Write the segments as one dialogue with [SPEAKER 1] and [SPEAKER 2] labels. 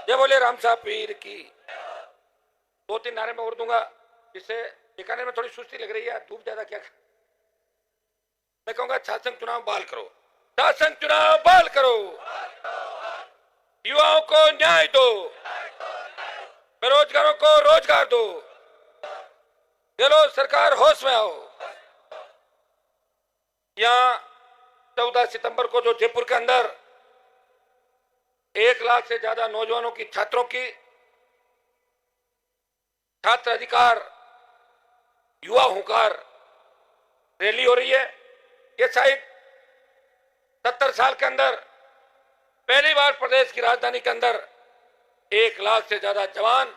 [SPEAKER 1] ये बोले राम साहब पीर की। दो तीन नारे में और दूंगा, जिससे बीकानेर में थोड़ी सुस्ती लग रही है, धूप ज्यादा क्या। मैं कहूंगा शासन चुनाव बहाल करो, शासन चुनाव बहाल करो, युवाओं को न्याय दो, बेरोजगारों को रोजगार दो। चलो सरकार होश में आओ। यहां 14 सितंबर को जो जयपुर के अंदर 1 लाख से ज्यादा नौजवानों की, छात्रों की छात्र अधिकार युवा हुंकार रैली हो रही है, ये शायद 70 साल के अंदर पहली बार प्रदेश की राजधानी के अंदर 1 लाख से ज्यादा जवान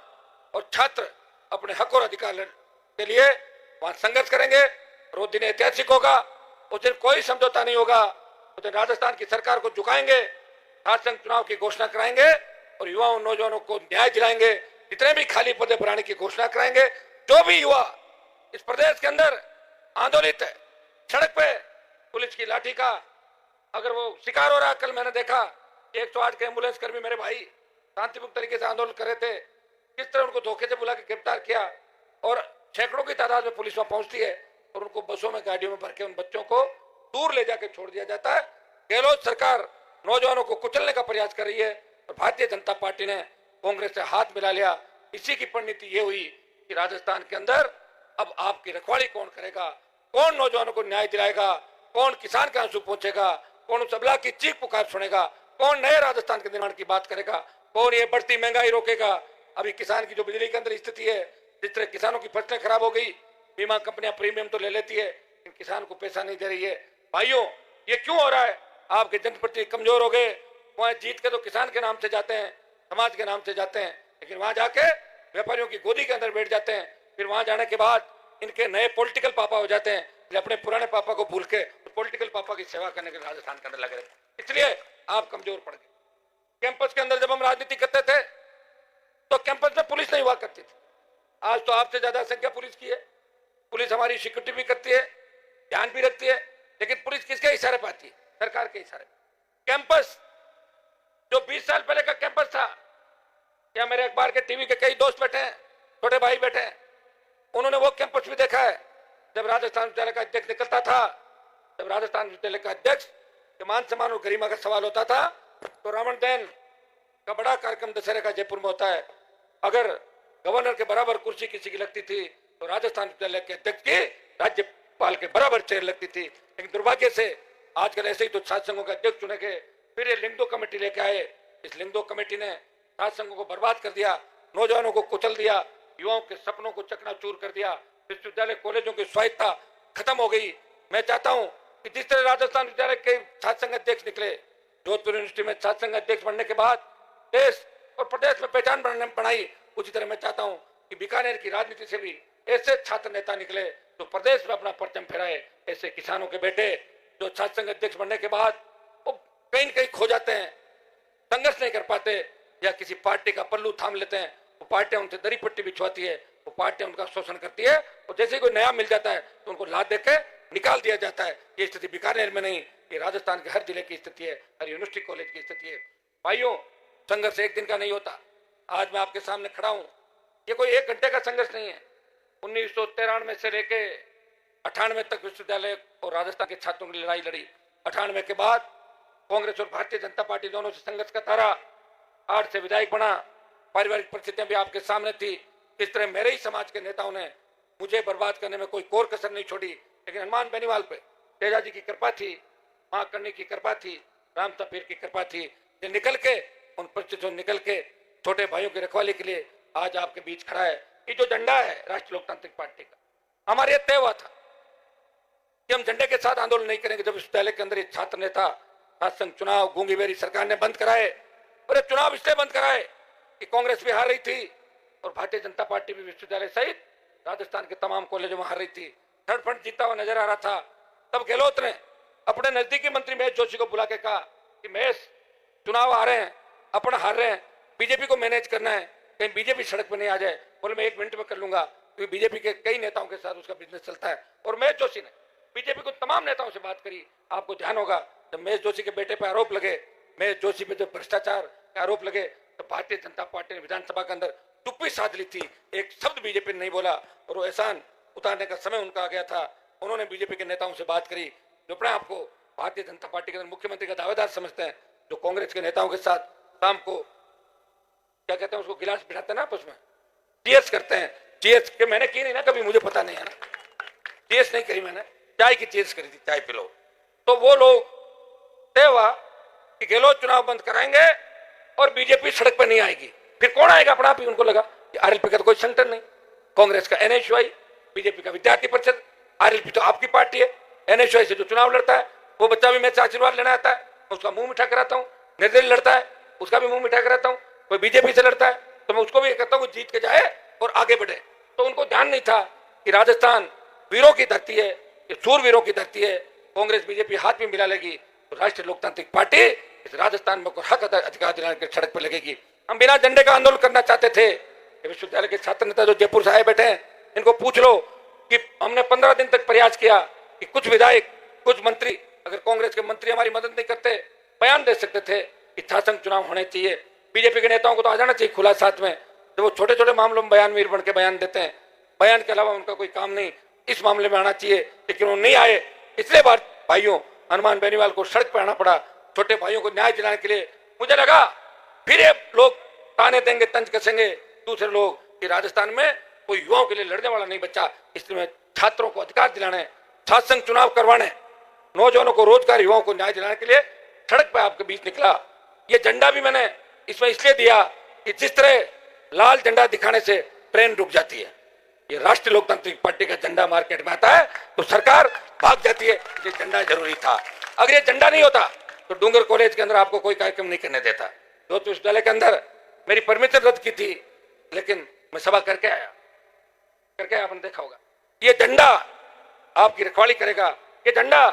[SPEAKER 1] और छात्र अपने हक और अधिकार के लिए वहां संघर्ष करेंगे। और वो दिन ऐतिहासिक होगा, उस दिन कोई समझौता नहीं होगा। उस दिन राजस्थान की सरकार को झुकाएंगे, शासन चुनाव की घोषणा कराएंगे और युवाओं नौजवानों को न्याय दिलाएंगे। जितने भी खाली पदे भराने की घोषणा कराएंगे। जो भी युवा इस प्रदेश के अंदर आंदोलित है, सड़क पे पुलिस की लाठी का अगर वो शिकार हो रहा, कल मैंने देखा 108 के एम्बुलेंस कर्मी मेरे भाई शांतिपूर्ण तरीके से आंदोलन कर रहे थे, किस तरह उनको धोखे से बुला के गिरफ्तार किया और सैकड़ों की तादाद में पुलिस वहां पहुंचती है और उनको बसों में, गाड़ियों में भर के उन बच्चों को दूर ले जाके छोड़ दिया जाता है। गहलोत सरकार नौजवानों को कुचलने का प्रयास कर रही है और भारतीय जनता पार्टी ने कांग्रेस से हाथ मिला लिया। इसी की परिणति ये हुई कि राजस्थान के अंदर अब आपकी रखवाली कौन करेगा, कौन नौजवानों को न्याय दिलाएगा, कौन किसान के आंसू पहुंचेगा, कौन उस अबला की चीख पुकार सुनेगा, कौन नए राजस्थान के निर्माण की बात करेगा, कौन ये बढ़ती महंगाई रोकेगा। अभी किसान की जो बिजली के अंदर स्थिति है, जिस तरह किसानों की फसलें खराब हो गई, बीमा कंपनियां प्रीमियम तो ले लेती है लेकिन किसान को पैसा नहीं दे रही है। भाइयों, ये क्यों हो रहा है? आपके जनप्रतिनिधि कमजोर हो गए। वहां जीत के तो किसान के नाम से जाते हैं, समाज के नाम से जाते हैं, लेकिन वहां जाके व्यापारियों की गोदी के अंदर बैठ जाते हैं। फिर वहां जाने के बाद इनके नए पॉलिटिकल पापा हो जाते हैं, अपने पुराने पापा को भूल के पॉलिटिकल पापा की सेवा करने के लिए राजस्थान के अंदर लगे रहते। इसलिए आप कमजोर पड़ गए। कैंपस के अंदर जब हम राजनीति करते थे तो कैंपस में पुलिस नहीं हुआ करती थी। आज तो आपसे ज्यादा संख्या पुलिस की है। पुलिस हमारी सिक्योरिटी भी करती है, ध्यान भी रखती है, लेकिन पुलिस किसके इशारे पर आती है? सरकार के इशारे। कैंपस जो 20 साल पहले का कैंपस था, क्या मेरे अखबार के टीवी के कई दोस्त बैठे हैं, छोटे भाई बैठे हैं, उन्होंने वो कैंपस भी देखा है। जब राजस्थान विद्यालय का अध्यक्ष निकलता था, जब राजस्थान विद्यालय का अध्यक्ष के मान सम्मान और गरिमा का सवाल होता था, तो रावण दहन का बड़ा कार्यक्रम दशहरे का जयपुर में होता है। अगर गवर्नर के बराबर कुर्सी किसी की लगती थी तो राजस्थान विद्यालय के अध्यक्ष की राज्यपाल के बराबर चेयर लगती थी। लेकिन दुर्भाग्य से आजकल ऐसे ही तो छात्र संघों के अध्यक्ष चुने गए, फिर ये लिंगदो कमेटी लेके आए। इस लिंगदो कमेटी ने छात्र संघों को बर्बाद कर दिया, नौजवानों को कुचल दिया, युवाओं के सपनों को चकनाचूर कर दिया। विश्वविद्यालय कॉलेजों की स्वायत्ता खत्म हो गई। मैं चाहता हूं कि जिस तरह राजस्थान विद्यालय के छात्र संघ अध्यक्ष निकले, जोधपुर यूनिवर्सिटी में छात्र संघ अध्यक्ष बनने के बाद देश और प्रदेश में पहचान बनाई, उसी तरह मैं चाहता हूं कि बीकानेर की राजनीति से भी ऐसे छात्र नेता निकले तो प्रदेश में अपना परचम फहराए। ऐसे किसानों के बेटे जो छात्र संघ अध्यक्ष बनने के बाद वो कहीं न कहीं खो जाते हैं, संघर्ष नहीं कर पाते या किसी पार्टी का पल्लू थाम लेते हैं, वो पार्टियां उनसे दरी पट्टी बिछवाती है, वो पार्टियां उनका शोषण करती है और जैसे ही कोई नया मिल जाता है तो उनको लात देके निकाल दिया जाता है। ये स्थिति बीकानेर में नहीं, ये राजस्थान के हर जिले की स्थिति है, हर यूनिवर्सिटी कॉलेज की स्थिति है। भाइयों, संघर्ष एक दिन का नहीं होता। आज मैं आपके सामने खड़ा हूं, ये कोई 1 घंटे का संघर्ष नहीं है। 1993 से लेके 98 तक विश्वविद्यालय और राजस्थान के छात्रों की लड़ाई लड़ी। 98 के बाद कांग्रेस और भारतीय जनता पार्टी दोनों से संघर्ष करता रहा। 8 से विधायक बना। पारिवारिक परिस्थितियां भी आपके सामने थी, किस तरह मेरे ही समाज के नेताओं ने मुझे बर्बाद करने में कोई कोर कसर नहीं छोड़ी। लेकिन हनुमान बेनीवाल पे तेजा जी की कृपा थी, मां करनी की कृपा थी, राम तपीर की कृपा थी, ये निकल के उन परिस्थितियों निकल के छोटे भाइयों की रखवाली के लिए आज आपके बीच खड़ा है। ये जो झंडा है राष्ट्रीय लोकतांत्रिक पार्टी का, हमारे तय हुआ था कि हम झंडे के साथ आंदोलन नहीं करेंगे। जब विश्वविद्यालय के अंदर ये छात्र नेता शासन चुनाव गूंगी बेरी सरकार ने बंद कराए, और ये चुनाव इसलिए बंद कराए कि कांग्रेस भी हार रही थी और भारतीय जनता पार्टी भी विश्वविद्यालय सहित राजस्थान के तमाम कॉलेजों में हार रही थी। थर्ड फ्रंट जीता हुआ नजर आ रहा था। तब गहलोत ने अपने नजदीकी मंत्री महेश जोशी को बुला के कहा कि महेश, चुनाव आ रहे हैं, अपन हार रहे हैं, बीजेपी को मैनेज करना है, कहीं बीजेपी सड़क पर नहीं आ जाए। बोले मैं 1 मिनट में कर लूंगा, क्योंकि बीजेपी के कई नेताओं के साथ उसका बिजनेस चलता है। और महेश जोशी ने बीजेपी को तमाम नेताओं से बात करी। आपको ध्यान होगा जब महेश जोशी के बेटे पर आरोप लगे, महेश जोशी पे जब भ्रष्टाचार के आरोप लगे, तो भारतीय जनता पार्टी ने विधानसभा के अंदर चुप्पी साध ली थी, एक शब्द बीजेपी ने नहीं बोला, और वो एहसान उतारने का समय उनका आ गया था। उन्होंने बीजेपी के नेताओं से बात करी जो अपने आपको भारतीय जनता पार्टी के अंदर मुख्यमंत्री का दावेदार समझते हैं, जो कांग्रेस के नेताओं के साथ शाम को क्या कहते हैं उसको गिलास बिठाते हैं ना, आपस में चीयर्स करते हैं। चीयर्स के मैंने की नहीं ना कभी, मुझे पता नहीं है ना, चीयर्स नहीं करी मैंने, चाय की चीयर्स करी थी, चाय पी लो। तो वो लोग तय हुआ कि गहलोत चुनाव बंद कराएंगे और बीजेपी सड़क पर नहीं आएगी। फिर कौन आएगा? अपना आप ही उनको लगा कि आरएलपी का तो कोई संगठन नहीं, कांग्रेस का एनएसयूआई, बीजेपी का विद्यार्थी परिषद, आरएलपी तो आपकी पार्टी है, एनएसयूआई से जो चुनाव लड़ता है वो बच्चा भी मेरे से आशीर्वाद लेना आता है, उसका मुंह मीठा कराता हूँ। निर्दलीय लड़ता है उसका भी मुंह मीठा कराता हूँ। कोई बीजेपी से लड़ता है तो मैं उसको भी कहता हूँ जीत के जाए और आगे बढ़े। तो उनको ध्यान नहीं था कि राजस्थान वीरों की धरती है, ये सूरवीरों की धरती है। कांग्रेस बीजेपी हाथ में मिला लेगी तो राष्ट्रीय लोकतांत्रिक पार्टी इस राजस्थान में कोई हक अधिकार दिलाने के सड़क पर लगेगी। हम बिना झंडे का आंदोलन करना चाहते थे। विश्वविद्यालय के छात्र नेता जो जयपुर से आए बैठे हैं, इनको पूछ लो कि हमने 15 दिन तक प्रयास किया कि कुछ विधायक, कुछ मंत्री, अगर कांग्रेस के मंत्री हमारी मदद नहीं करते, बयान दे सकते थे कि शासन चुनाव होने चाहिए। बीजेपी के नेताओं को तो आ जाना चाहिए खुला साथ में, जब वो छोटे छोटे मामलों में बयानवीर बन के बयान देते हैं, बयान के अलावा उनका कोई काम नहीं, इस मामले में आना चाहिए, लेकिन वो नहीं आए। इसलिए बार भाइयों हनुमान बेनीवाल को सड़क पर आना पड़ा, छोटे भाइयों को न्याय दिलाने के लिए। मुझे लगा फिर ये लोग ताने देंगे, तंज कसेंगे दूसरे लोग कि राजस्थान में कोई युवाओं के लिए लड़ने वाला नहीं बचा, इसलिए छात्रों को अधिकार दिलाने, शासन चुनाव करवाने, नौजवानों को रोजगार, युवाओं को न्याय दिलाने के लिए सड़क पर आपके बीच निकला। ये झंडा भी मैंने इसमें इसलिए दिया कि जिस तरह लाल झंडा दिखाने से ट्रेन रुक जाती है, ये राष्ट्रीय लोकतांत्रिक पार्टी का झंडा मार्केट में आता है तो सरकार भाग जाती है। ये झंडा जरूरी था। अगर ये झंडा नहीं होता तो डूंगर कॉलेज के अंदर आपको कोई कार्यक्रम नहीं करने देता। जोधपुर विश्वविद्यालय के अंदर मेरी परमिशन रद्द की थी, लेकिन मैं सभा करके आया, आपने देखा होगा। ये झंडा आपकी रखवाली करेगा, ये झंडा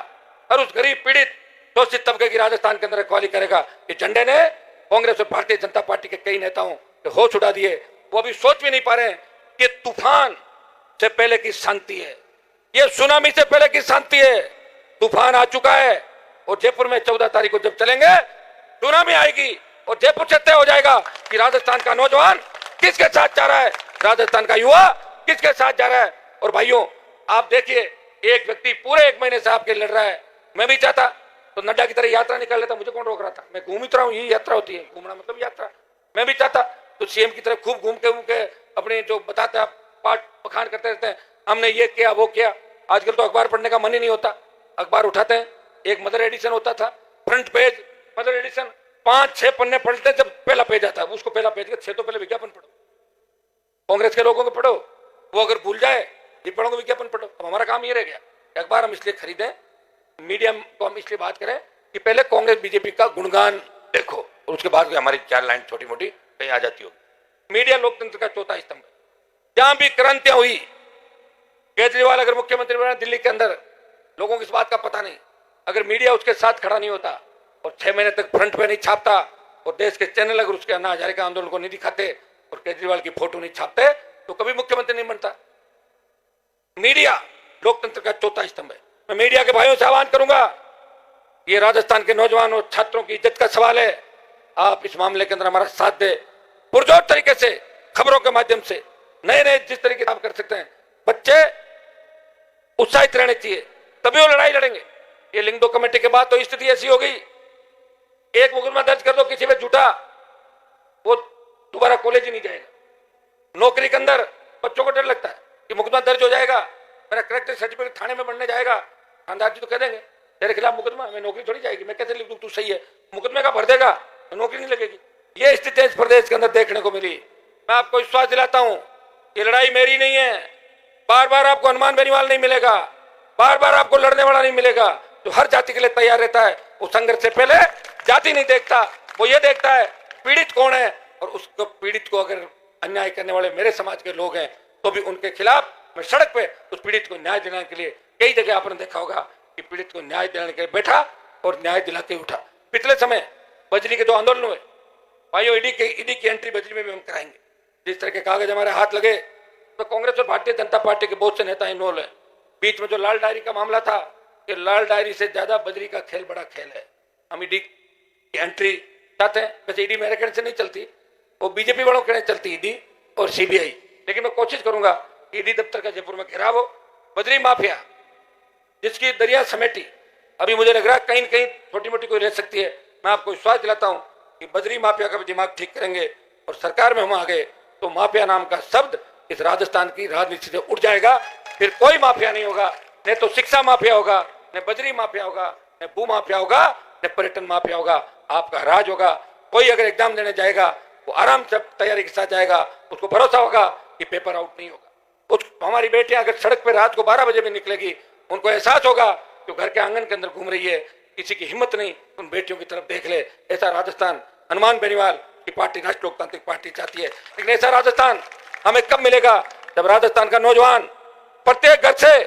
[SPEAKER 1] हर उस गरीब पीड़ित शोषित तबके की राजस्थान के अंदर रखवाली करेगा। ये झंडे ने कांग्रेस और भारतीय जनता पार्टी के कई नेताओं के होश उड़ा दिए। वो अभी सोच भी नहीं पा रहे कि तूफान से पहले की शांति है, ये सुनामी से पहले की शांति है। तूफान आ चुका है और जयपुर में 14 तारीख को जब चलेंगे सुनामी आएगी और जयपुर से तय हो जाएगा कि राजस्थान का नौजवान किसके साथ जा रहा है, राजस्थान का युवा किसके साथ जा रहा है। और भाइयों आप देखिए, एक व्यक्ति पूरे 1 महीने से आपके लड़ रहा है। मैं भी चाहता तो नड्डा की तरह यात्रा निकाल लेता, मुझे कौन रोक रहा था? मैं घूम ही रहा हूँ, यही यात्रा होती है, घूमना मतलब यात्रा। मैं भी चाहता तो सीएम की तरह खूब घूम के अपने जो बताते पाठ पखान करते रहते हैं, हमने ये किया वो किया। आजकल तो अखबार पढ़ने का मन ही नहीं होता। अखबार उठाते हैं, एक मदर एडिशन होता था, फ्रंट पेज मदर एडिशन, 5-6 पन्ने पढ़ते हैं, जब पहला पेज आता है उसको पहला पेज के 6 तो पहले विज्ञापन पढ़ो, कांग्रेस के लोगों को पढ़ो, वो अगर भूल जाए ये पढ़ोगे विज्ञापन पढ़ो। अब हमारा काम ये रह गया, अखबार हम इसलिए खरीदें, मीडियम को हम इसलिए बात करें कि पहले कांग्रेस बीजेपी का गुणगान देखो और उसके बाद हमारी 4 लाइन छोटी मोटी कहीं आ जाती हो। मीडिया लोकतंत्र का चौथा स्तंभ है। जहां भी क्रांतियां हुई, केजरीवाल अगर मुख्यमंत्री बना दिल्ली के अंदर, लोगों को इस बात का पता नहीं, अगर मीडिया उसके साथ खड़ा नहीं होता और 6 महीने तक फ्रंट पे नहीं छापता और देश के चैनल अगर उसके अन्ना हजारे का आंदोलन को नहीं दिखाते और केजरीवाल की फोटो नहीं छापते तो कभी मुख्यमंत्री नहीं बनता। मीडिया लोकतंत्र का चौथा स्तंभ है। मैं मीडिया के भाइयों से आह्वान करूंगा, ये राजस्थान के नौजवान और छात्रों की इज्जत का सवाल है, आप इस मामले के अंदर हमारा साथ दें। पुरजोर तरीके से खबरों के माध्यम से नए जिस तरीके से आप कर सकते हैं, बच्चे उत्साहित रहने चाहिए, तभी वो लड़ाई लड़ेंगे। ये लिंग 2 कमेटी के बाद तो स्थिति ऐसी हो गई, एक मुकदमा दर्ज कर दो किसी पे झूठा, वो दोबारा कॉलेज ही नहीं जाएगा। नौकरी के अंदर बच्चों को डर लगता है कि मुकदमा दर्ज हो जाएगा, मेरा करेक्टर सर्टिफिकेट थाने में बनने जाएगा, थानेदार जी तो कह देंगे तेरे खिलाफ मुकदमा, मैं नौकरी थोड़ी जाएगी, मैं कैसे लिख दूं तू सही है, मुकदमे का भर देगा तो नौकरी नहीं लगेगी। ये स्थिति इस प्रदेश के अंदर देखने को मिली। मैं आपको विश्वास दिलाता हूं, ये लड़ाई मेरी नहीं है। बार बार आपको हनुमान बेनीवाल नहीं मिलेगा, बार बार आपको लड़ने वाला नहीं मिलेगा जो हर जाति के लिए तैयार रहता है। वो संघर्ष से पहले जाति नहीं देखता, वो ये देखता है पीड़ित कौन है, और उसको पीड़ित को अगर अन्याय करने वाले मेरे समाज के लोग हैं तो भी उनके खिलाफ मैं सड़क पे उस पीड़ित को न्याय दिलाने के लिए, कई जगह आपने देखा होगा कि पीड़ित को न्याय दिलाने के लिए बैठा और न्याय दिलाते उठा। पिछले समय बजरी के 2 आंदोलन हुए, भाइयों ईडी की एंट्री बजरी में भी हम कराएंगे। जिस तरह के कागज हमारे हाथ लगे तो कांग्रेस और भारतीय जनता पार्टी के बहुत से नेता इन्वॉल्व है। बीच में जो लाल डायरी का मामला था, कि लाल डायरी से ज्यादा बजरी का खेल बड़ा खेल है। हम ईडी की एंट्री चाहते हैं, वैसे ईडी मेरे कहने से नहीं चलती, वो बीजेपी वालों के चलती ईडी और सीबीआई, लेकिन मैं कोशिश करूंगा ईडी दफ्तर का जयपुर में घेराव हो। बजरी माफिया जिसकी दरिया समेटी, अभी मुझे लग रहा है कहीं कहीं छोटी मोटी कोई रह सकती है। मैं आपको विश्वास दिलाता हूं कि बजरी माफिया का भी दिमाग ठीक करेंगे और सरकार में हम आ गए तो माफिया नाम का शब्द इस राजस्थान की राजनीति से उठ जाएगा। फिर कोई माफिया नहीं होगा, न तो शिक्षा माफिया होगा, न बजरी माफिया होगा, न भू माफिया होगा, न पर्यटन माफिया होगा। आपका राज होगा। कोई अगर एग्जाम देने जाएगा वो आराम से तैयारी के साथ जाएगा, उसको भरोसा होगा कि पेपर आउट नहीं होगा। हमारी बेटियां अगर सड़क पर रात को 12 बजे भी निकलेगी, उनको एहसास होगा कि घर के आंगन के अंदर घूम रही है, किसी की हिम्मत नहीं उन बेटियों की तरफ देख ले। ऐसा राजस्थान हनुमान बेनीवाल की पार्टी राष्ट्र लोकतांत्रिक पार्टी चाहती है, लेकिन ऐसा राजस्थान हमें कब मिलेगा? जब राजस्थान का नौजवान प्रत्येक घर से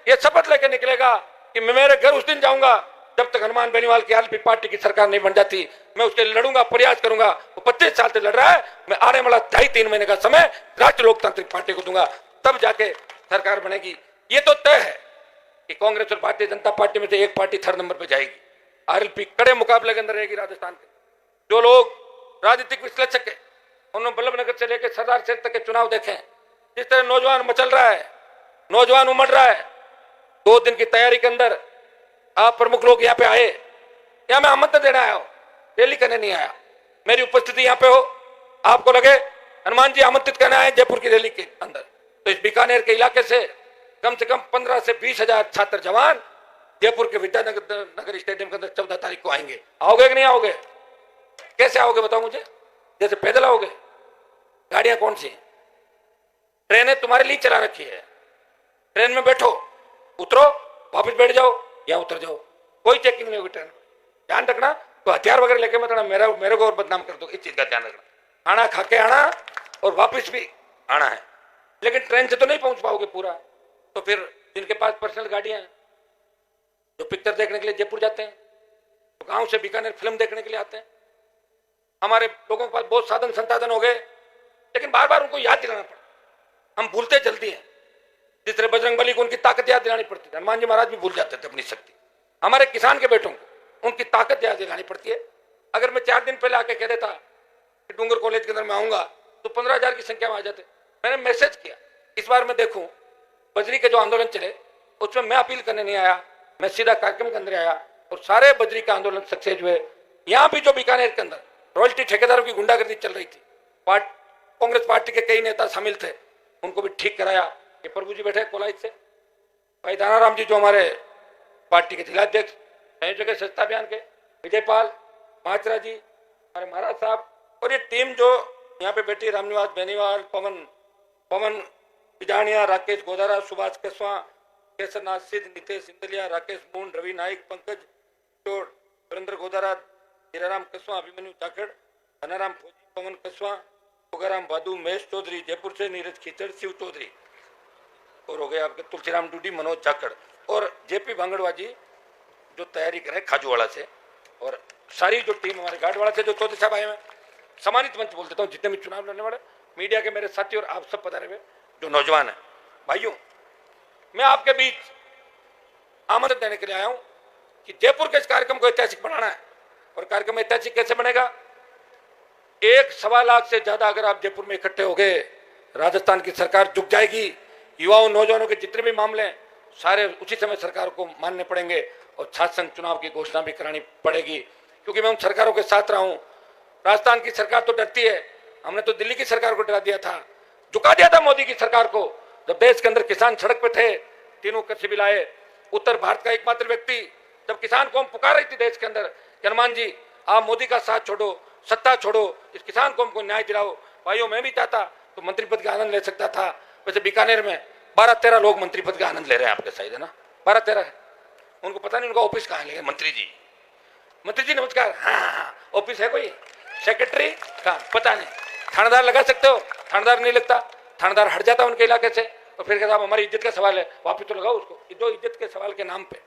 [SPEAKER 1] ये शपथ लेकर निकलेगा कि मैं मेरे घर उस दिन जाऊंगा जब तक हनुमान बेनीवाल की आरएलपी पार्टी की सरकार नहीं बन जाती। मैं उसके लिए लड़ूंगा, प्रयास करूंगा। वो 25 साल से लड़ रहा है, मैं आने वाला 2.5-3 महीने का समय राष्ट्रीय लोकतांत्रिक पार्टी को दूंगा, तब जाके सरकार बनेगी। ये तो तय है कि कांग्रेस और भारतीय जनता पार्टी में से एक पार्टी 3rd नंबर पर जाएगी। आरएलपी कड़े मुकाबले के अंदर रहेगी राजस्थान के। जो लोग राजनीतिक विश्लेषक है, उन्होंने बल्लभनगर से लेकर सरदार क्षेत्र तक के चुनाव देखे, जिस तरह नौजवान मचल रहा है, नौजवान उमड़ रहा है। 2 दिन की तैयारी के अंदर आप प्रमुख लोग यहाँ पे आए, यहाँ मैं आमंत्रण देने आया हूँ, रैली करने नहीं आया। मेरी उपस्थिति यहाँ पे हो, आपको लगे हनुमान जी आमंत्रित करने आए जयपुर की रैली के अंदर, तो इस बीकानेर के इलाके से कम 15 से 20 हजार छात्र जवान जयपुर के विद्यानगर स्टेडियम के अंदर 14 तारीख को आएंगे। आओगे कि नहीं आओगे? कैसे आओगे बताओ मुझे? जैसे पैदल आओगे? गाड़ियां कौन सी? ट्रेनें तुम्हारे लिए चला रखी है। ट्रेन में बैठो, उतरो, वापस बैठ जाओ या उतर जाओ, कोई चेकिंग नहीं होगी ट्रेन में। ध्यान रखना, तो हथियार वगैरह लेके मत आना, मेरे को और बदनाम कर दो, इस चीज का ध्यान रखना। आना खा के आना और वापस भी आना है, लेकिन ट्रेन से तो नहीं पहुंच पाओगे पूरा। तो फिर जिनके पास पर्सनल गाड़ियां हैं, जो पिक्चर देखने के लिए जयपुर जाते हैं, तो गांव से बीकानेर फिल्म देखने के लिए आते हैं। हमारे लोगों के पास बहुत साधन संसाधन हो गए, लेकिन बार बार उनको याद दिलाना पड़ा। हम भूलते जल्दी हैं। जिस तरह बजरंगबली को उनकी ताकत याद दिलानी पड़ती है, हनुमान जी महाराज भी भूल जाते थे अपनी शक्ति। हमारे किसान के बेटों को उनकी ताकत याद दिलानी पड़ती है। अगर मैं 4 दिन पहले आके कह देता कि डूंगर कॉलेज के अंदर मैं आऊंगा, तो 15,000 की संख्या में आ जाते। मैंने मैसेज किया, इस बार मैं देखूं बजरी के जो आंदोलन चले उसमें मैं अपील करने नहीं आया, मैं सीधा कार्यक्रम के अंदर आया और सारे बजरी का आंदोलन सक्सेस हुए। यहाँ भी जो बीकानेर के अंदर रॉयल्टी ठेकेदारों की गुंडागर्दी चल रही थी, कांग्रेस पार्टी के कई नेता शामिल थे, उनको भी ठीक कराया। ये प्रभु जी बैठे कोलाइज से, भाई दानाराम जी जो हमारे पार्टी के जिलाध्यक्ष, संयोजक के स्वच्छता अभियान के, विजयपाल माचरा जी, हमारे महाराज साहब, और ये टीम जो यहाँ पे बैठी, रामनिवास बेनीवाल, पवन बिजानिया, राकेश गोदारा, सुभाष केसवा, केसरनाथ सिद्ध, नितेश इंदलिया, राकेश मूंड, रवि नाइक, पंकज चोर, सुरेंद्र गोदारा, हीराराम केसवा, अभिमन्यु जाखड़, धनाराम फौजी, पवन केसवा, तुगाराम बादू, महेश चौधरी जयपुर से, नीरज खीचड़, शिव चौधरी, और हो गए आपके तुलसीराम डूडी, मनोज जाखड़, और जेपी भांगड़वा जी जो तैयारी कर रहे हैं खाजूवाड़ा से, और सारी जो टीम हमारे गार्डवाड़ा से जो चौधरी साहब आए हैं। सम्मानित मंच बोल देता हूँ, जितने भी चुनाव लड़ने वाले मीडिया के मेरे साथी और आप सब पधारे हुए जो नौजवान है भाइयों, मैं आपके बीच आमंत्रण देने के लिए आया हूं कि जयपुर के इस कार्यक्रम को ऐतिहासिक बनाना है। और कार्यक्रम ऐतिहासिक कैसे बनेगा? 1.25 लाख से ज्यादा अगर आप जयपुर में इकट्ठे हो गए, राजस्थान की सरकार झुक जाएगी। युवाओं नौजवानों के जितने भी मामले हैं सारे उसी समय सरकार को मानने पड़ेंगे और छात्र संघ चुनाव की घोषणा भी करानी पड़ेगी, क्योंकि मैं उन सरकारों के साथ रहा हूं। राजस्थान की सरकार तो डरती है, हमने तो दिल्ली की सरकार को डरा दिया था, झुका दिया था मोदी की सरकार को। जब देश के अंदर किसान सड़क पे थे, तीनों कृषि बिल आए, उत्तर भारत का एकमात्र व्यक्ति, जब किसान कौम पुकार रही थी देश के अंदर, हनुमान जी आप मोदी का साथ छोड़ो, सत्ता छोड़ो, इस किसान कौम को न्याय दिलाओ। भाइयों मैं भी चाहता तो मंत्री पद का आनंद ले सकता था। वैसे बीकानेर में 12-13 लोग मंत्री पद का आनंद ले रहे हैं आपके साइड, है ना? 12-13 है, उनको पता नहीं उनका ऑफिस कहाँ है। मंत्री जी नमस्कार, हाँ ऑफिस है कोई? सेक्रेटरी कहाँ? पता नहीं। थानेदार लगा सकते हो? थानेदार नहीं लगता, थानेदार हट जाता उनके इलाके से, और फिर कहता हमारी इज्जत का सवाल है, वापिस तो लगाओ उसको। जो इज्जत के सवाल के नाम पे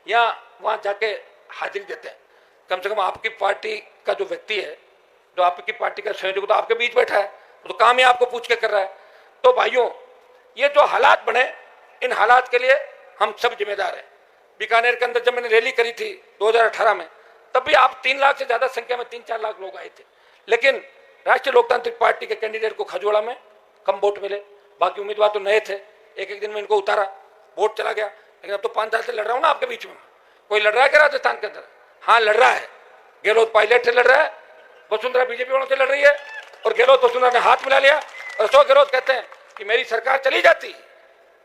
[SPEAKER 1] या वहाँ जाके हाजिरी देते हैं, कम से कम आपकी पार्टी का जो व्यक्ति है, जो आपकी पार्टी का संयोजक तो आपके बीच बैठा है, तो काम ही आपको पूछ के कर रहा है। तो भाइयों ये जो हालात बने, इन हालात के लिए हम सब जिम्मेदार हैं। बीकानेर के अंदर जब मैंने रैली करी थी 2018 में, तब भी आप 3 लाख से ज्यादा संख्या में 3-4 लाख लोग आए थे, लेकिन राष्ट्रीय लोकतांत्रिक पार्टी के कैंडिडेट को खजूड़ा में कम वोट मिले, बाकी उम्मीदवार तो नए थे, एक एक दिन में इनको उतारा, वोट चला गया। लेकिन अब तो 5 साल से लड़ रहा हूं ना आपके बीच में। कोई लड़ रहा है क्या राजस्थान के अंदर? हाँ लड़ रहा है। गहलोत पायलट से लड़ रहा है, वसुंधरा बीजेपी वालों से लड़ रही है, और गहलोत वसुंधरा ने हाथ मिला लिया। और अशोक गहलोत कहते हैं कि मेरी सरकार चली जाती